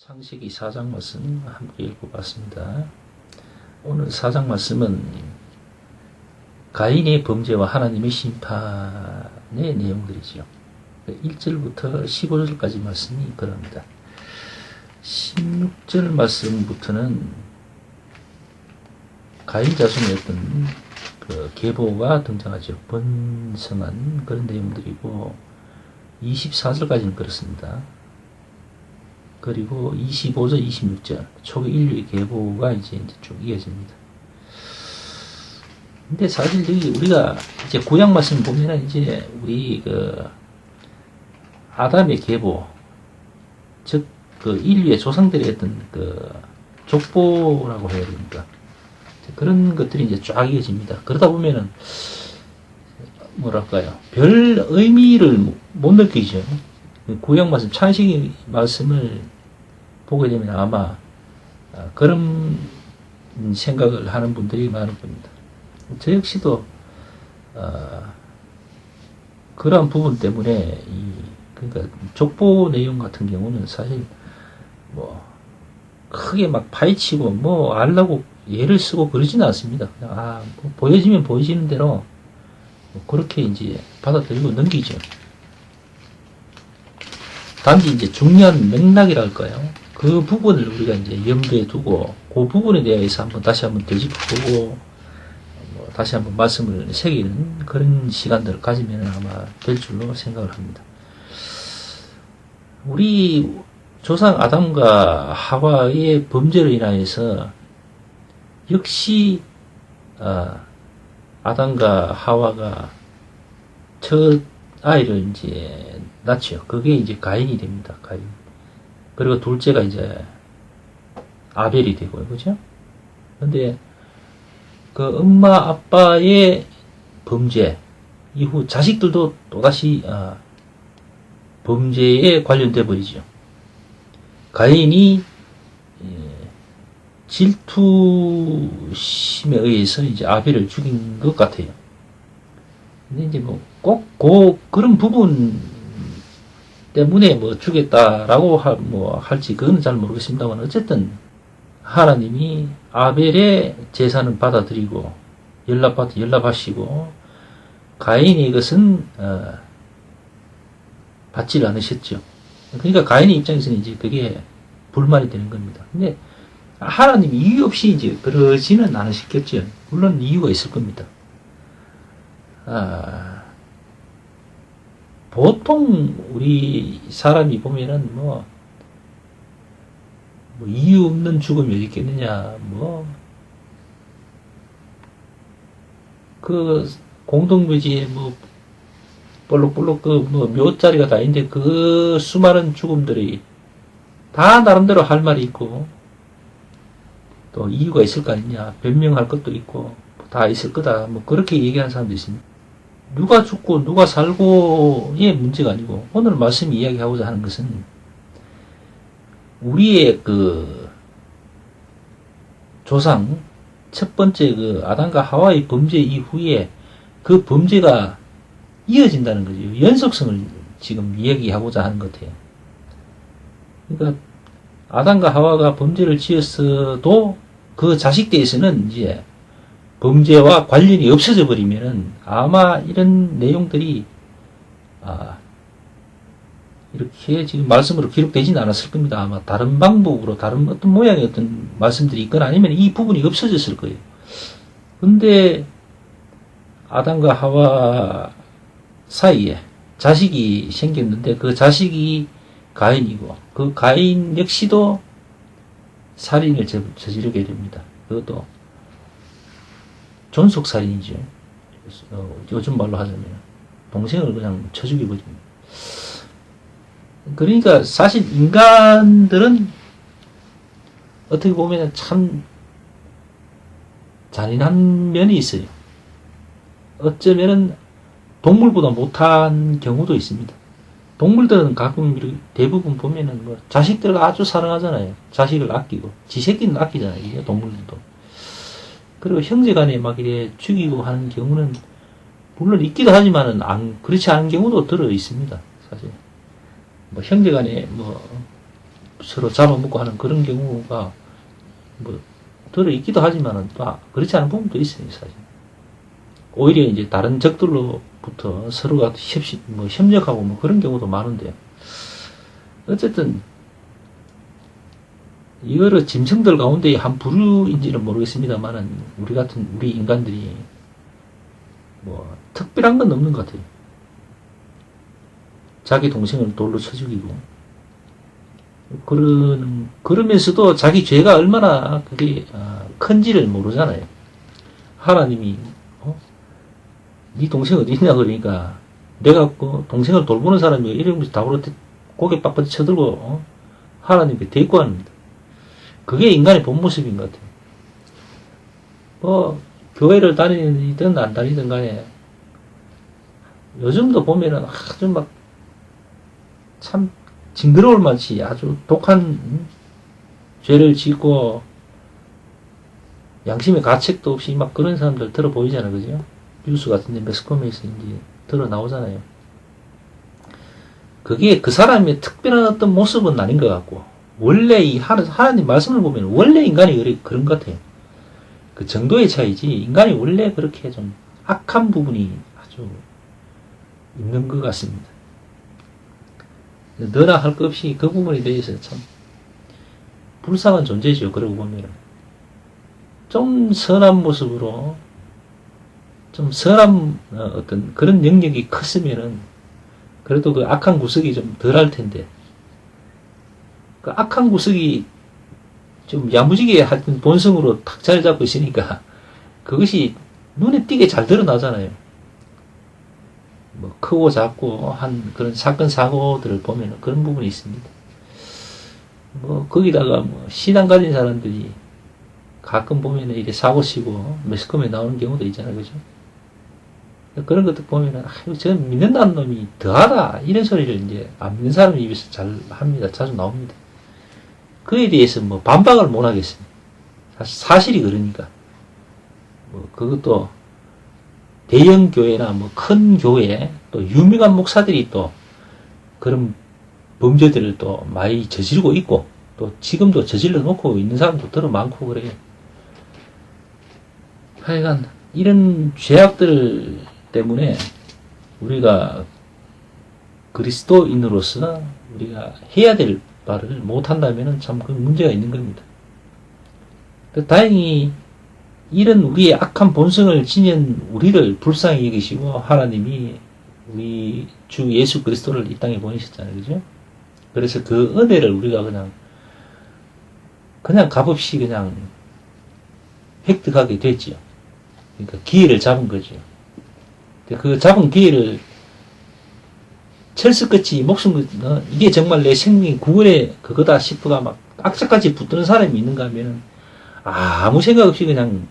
창세기 4장 말씀 함께 읽어봤습니다. 오늘 4장 말씀은 가인의 범죄와 하나님의 심판의 내용들이죠. 1절부터 15절까지 말씀이 그럽니다. 16절 말씀부터는 가인 자손의 어떤 그 계보가 등장하죠. 번성한 그런 내용들이고 24절까지는 그렇습니다. 그리고 25절, 26절 초기 인류의 계보가 이제 쭉 이어집니다. 근데 사실 여기 우리가 이제 구약 말씀 보면은 이제 우리 그 아담의 계보, 즉 그 인류의 조상들의 어떤 그 족보라고 해야 됩니까? 그런 것들이 이제 쫙 이어집니다. 그러다 보면은 뭐랄까요? 별 의미를 못 느끼죠. 구약 말씀, 창세기 말씀을 보게 되면 아마 그런 생각을 하는 분들이 많을 겁니다. 저 역시도 그러한 부분 때문에 그러니까 족보 내용 같은 경우는 사실 뭐 크게 막 파헤치고 뭐 알라고 예를 쓰고 그러지는 않습니다. 그냥 뭐 보여지면 보여지는 대로 뭐 그렇게 이제 받아들이고 넘기죠. 단지 이제 중요한 맥락이랄까요? 그 부분을 우리가 이제 염두에 두고 그 부분에 대해서 다시 한번 되짚어보고 다시 한번 말씀을 새기는 그런 시간들을 가지면 아마 될 줄로 생각을 합니다. 우리 조상 아담과 하와의 범죄로 인하여서 역시 아담과 하와가 첫 아이를 이제 낳죠. 그게 이제 가인이 됩니다. 가인. 그리고 둘째가 이제 아벨이 되고요. 그죠? 근데 그 엄마 아빠의 범죄 이후 자식들도 또다시 범죄에 관련돼 버리죠. 가인이 질투심에 의해서 이제 아벨을 죽인 것 같아요. 근데 이제 뭐 꼭 그런 부분 때문에 뭐 죽였다라고 할지 그건 잘 모르겠습니다만 어쨌든 하나님이 아벨의 제사는 받아들이고 연락하시고 가인의 이것은 받지를 않으셨죠. 그러니까 가인의 입장에서는 이제 그게 불만이 되는 겁니다. 근데 하나님이 이유 없이 이제 그러지는 않으셨겠죠. 물론 이유가 있을 겁니다. 보통 우리 사람이 보면은 뭐 이유 없는 죽음이 어디 있겠느냐, 그 공동묘지에 볼록볼록 묘자리가 다 있는데 그 수많은 죽음들이 다 나름대로 할 말이 있고 또 이유가 있을 거 아니냐, 변명할 것도 있고 다 있을 거다, 그렇게 얘기하는 사람도 있습니다. 누가 죽고 누가 살고의 문제가 아니고 오늘 말씀 이야기하고자 하는 것은 우리의 그 조상 첫 번째 그 아담과 하와의 범죄 이후에 그 범죄가 이어진다는 거죠. 연속성을 지금 이야기하고자 하는 것 같아요. 그러니까 아담과 하와가 범죄를 지었어도 그 자식대에서는 이제 범죄와 관련이 없어져 버리면은 아마 이런 내용들이 이렇게 지금 말씀으로 기록되지는 않았을 겁니다. 아마 다른 방법으로 다른 어떤 모양의 어떤 말씀들이 있거나 아니면 이 부분이 없어졌을 거예요. 근데 아담과 하와 사이에 자식이 생겼는데 그 자식이 가인이고 그 가인 역시도 살인을 저지르게 됩니다. 그것도 존속살인이죠. 요즘 말로 하자면 동생을 그냥 쳐 죽여버립니다. 그러니까 사실 인간들은 어떻게 보면 참 잔인한 면이 있어요. 어쩌면은 동물보다 못한 경우도 있습니다. 동물들은 가끔 대부분 보면은 자식들을 아주 사랑하잖아요. 자식을 아끼고 지 새끼는 아끼잖아요. 동물들도. 그리고 형제간에 막 이래 죽이고 하는 경우는 물론 있기도 하지만은 그렇지 않은 경우도 들어 있습니다. 사실 형제간에 서로 잡아먹고 하는 그런 경우가 뭐 들어있기도 하지만은 또 그렇지 않은 부분도 있어요, 사실. 오히려 이제 다른 적들로부터 서로가 협력하고 뭐 그런 경우도 많은데, 어쨌든 여러 짐승들 가운데 한 부류인지는 모르겠습니다만은 우리 인간들이 뭐 특별한 건 없는 것 같아요. 자기 동생을 돌로 쳐 죽이고, 그러면서도 자기 죄가 얼마나 그게 큰지를 모르잖아요. 하나님이 네 동생 어디 있냐 그러니까 내가 동생을 돌보는 사람이 이러면서 다부로 고개 빳빳이 쳐들고 하나님께 대꾸합니다. 그게 인간의 본 모습인 것 같아요. 뭐 교회를 다니든 안 다니든 간에 요즘도 보면은 아주 막 참 징그러울 만치 아주 독한 죄를 짓고 양심의 가책도 없이 막 그런 사람들 들어 보이잖아요, 그죠? 뉴스 같은데 매스컴에서 이제 들어 나오잖아요. 그게 그 사람의 특별한 어떤 모습은 아닌 것 같고, 원래 이 하나님 말씀을 보면 원래 인간이 그런 것 같아요. 그 정도의 차이지, 인간이 원래 그렇게 좀 악한 부분이 아주 있는 것 같습니다. 너나 할 것 없이 그 부분에 대해서 참 불쌍한 존재죠. 그러고 보면 좀 선한 모습으로 좀 선한 어떤 그런 영역이 컸으면은 그래도 그 악한 구석이 좀 덜 할 텐데, 그 악한 구석이 좀 야무지게 하여튼 본성으로 탁 자리 잡고 있으니까 그것이 눈에 띄게 잘 드러나잖아요. 뭐 크고 작고 한 그런 사건 사고들을 보면 그런 부분이 있습니다. 뭐 거기다가 뭐 신앙 가진 사람들이 가끔 보면 이렇게 사고 치고 매스컴에 나오는 경우도 있잖아요, 그죠? 그런 것도 보면은 저 믿는다는 놈이 더하다 이런 소리를 이제 안 믿는 사람 입에서 잘 합니다. 자주 나옵니다. 그에 대해서 뭐 반박을 못 하겠습니다. 사실이 그러니까. 뭐 그것도 대형 교회나 뭐 큰 교회 또 유명한 목사들이 또 그런 범죄들을 또 많이 저지르고 있고, 또 지금도 저질러 놓고 있는 사람도 더러 많고 그래요. 하여간 이런 죄악들 때문에 우리가 그리스도인으로서 우리가 해야 될 바를 못한다면 참 그 문제가 있는 겁니다. 다행히 이런 우리의 악한 본성을 지닌 우리를 불쌍히 여기시고 하나님이 우리 주 예수 그리스도를 이 땅에 보내셨잖아요, 그죠? 그래서 그 은혜를 우리가 그냥 값없이 그냥 획득하게 됐죠. 그러니까 기회를 잡은 거죠. 그 잡은 기회를 철석같이 목숨, 이게 정말 내 생명 구원의 그거다 싶어가 막 악착같이 붙드는 사람이 있는가 하면은 아무 생각 없이 그냥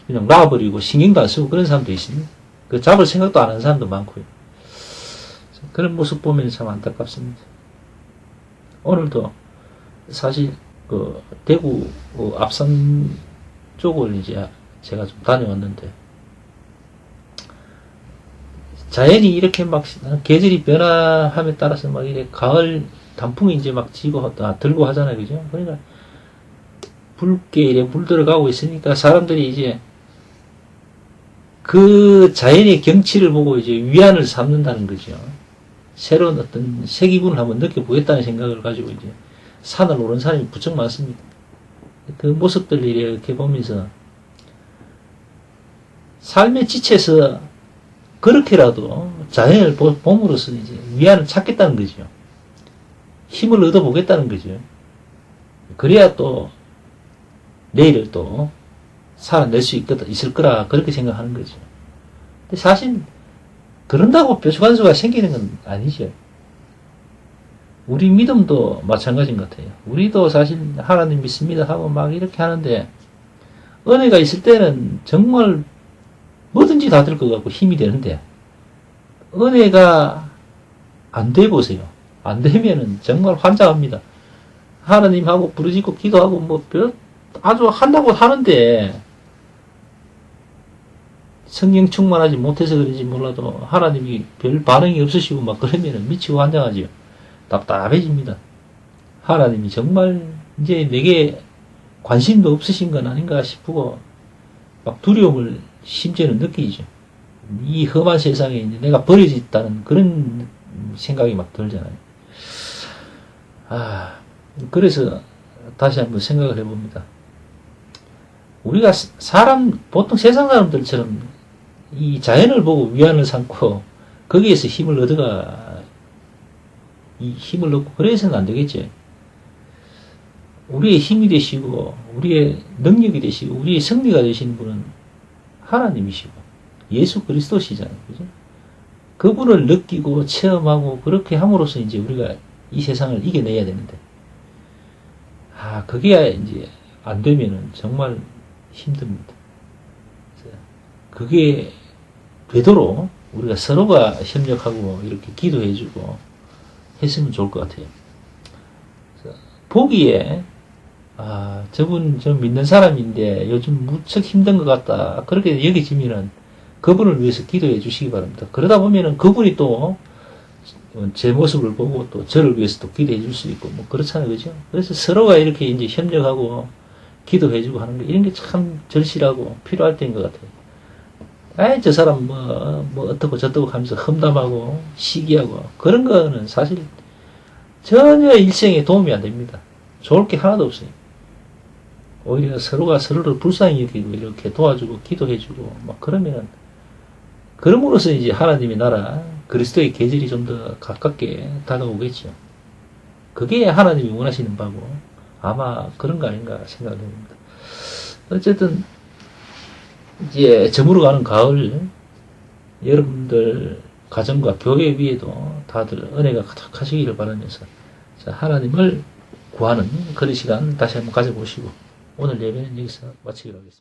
놔버리고 신경도 안 쓰고 그런 사람도 있습니다. 그 잡을 생각도 안 하는 사람도 많고요. 그런 모습 보면 참 안타깝습니다. 오늘도 사실 그 대구 앞산 쪽을 이제 제가 좀 다녀왔는데, 자연이 이렇게 막 계절이 변화함에 따라서 막 이렇게 가을 단풍이 이제 막 들고 하잖아요, 그죠? 그러니까 붉게 이래 물 들어가고 있으니까 사람들이 이제 그 자연의 경치를 보고 이제 위안을 삼는다는 거죠. 새로운 어떤 새 기분을 한번 느껴보겠다는 생각을 가지고 이제 산을 오른 사람이 부쩍 많습니다. 그 모습들을 이렇게 보면서 삶에 지쳐서 그렇게라도 자연을 봄으로써 이제 위안을 찾겠다는 거죠. 힘을 얻어보겠다는 거죠. 그래야 또 내일을 또 살아낼 수 있을 거라 그렇게 생각하는 거죠. 근데 사실 그런다고 뾰족한 생기는 건 아니죠. 우리 믿음도 마찬가지인 것 같아요. 우리도 사실 하나님 믿습니다 하고 막 이렇게 하는데 은혜가 있을 때는 정말 뭐든지 다 될 것 같고 힘이 되는데, 은혜가 안 돼 보세요. 안 되면은 정말 환장합니다. 하나님하고 부르짖고 기도하고 뭐 아주 한다고 하는데 성령 충만하지 못해서 그런지 몰라도 하나님이 별 반응이 없으시고 막 그러면은 미치고 환장하지요. 답답해집니다. 하나님이 정말 이제 내게 관심도 없으신 건 아닌가 싶고 막 두려움을 심지어는 느끼죠. 이 험한 세상에 이제 내가 버려졌다는 그런 생각이 막 들잖아요. 그래서 다시 한번 생각을 해봅니다. 우리가 보통 세상 사람들처럼 이 자연을 보고 위안을 삼고 거기에서 힘을 얻고 그래서는 안 되겠죠. 우리의 힘이 되시고 우리의 능력이 되시고 우리의 승리가 되시는 분은 하나님이시고 예수 그리스도시잖아요. 그죠? 그분을 느끼고 체험하고 그렇게 함으로써 이제 우리가 이 세상을 이겨내야 되는데 그게 이제 안 되면은 정말 힘듭니다. 그게 되도록 우리가 서로가 협력하고 이렇게 기도해주고 했으면 좋을 것 같아요. 보기에 저분 좀 믿는 사람인데 요즘 무척 힘든 것 같다 그렇게 여겨지면은 그분을 위해서 기도해 주시기 바랍니다. 그러다 보면은 그분이 또 제 모습을 보고 또 저를 위해서 또 기도해 줄 수 있고 뭐 그렇잖아요. 그죠? 그래서 서로가 이렇게 이제 협력하고 기도해 주고 하는 게 이런 게 참 절실하고 필요할 때인 것 같아요. 저 사람 뭐 어떻고 저떻고 하면서 험담하고 시기하고 그런 거는 사실 전혀 일생에 도움이 안 됩니다. 좋을 게 하나도 없어요. 오히려 서로가 서로를 불쌍히 여기고 이렇게 도와주고 기도해주고 막 그러면은 그럼으로써 이제 하나님의 나라 그리스도의 계절이 좀 더 가깝게 다가오겠죠. 그게 하나님이 원하시는 바고 아마 그런 거 아닌가 생각됩니다. 어쨌든 이제 저물어가는 가을 여러분들 가정과 교회 위에도 다들 은혜가 가득하시기를 바라면서 하나님을 구하는 그런 시간 다시 한번 가져보시고 오늘 예배는 여기서 마치기로 하겠습니다.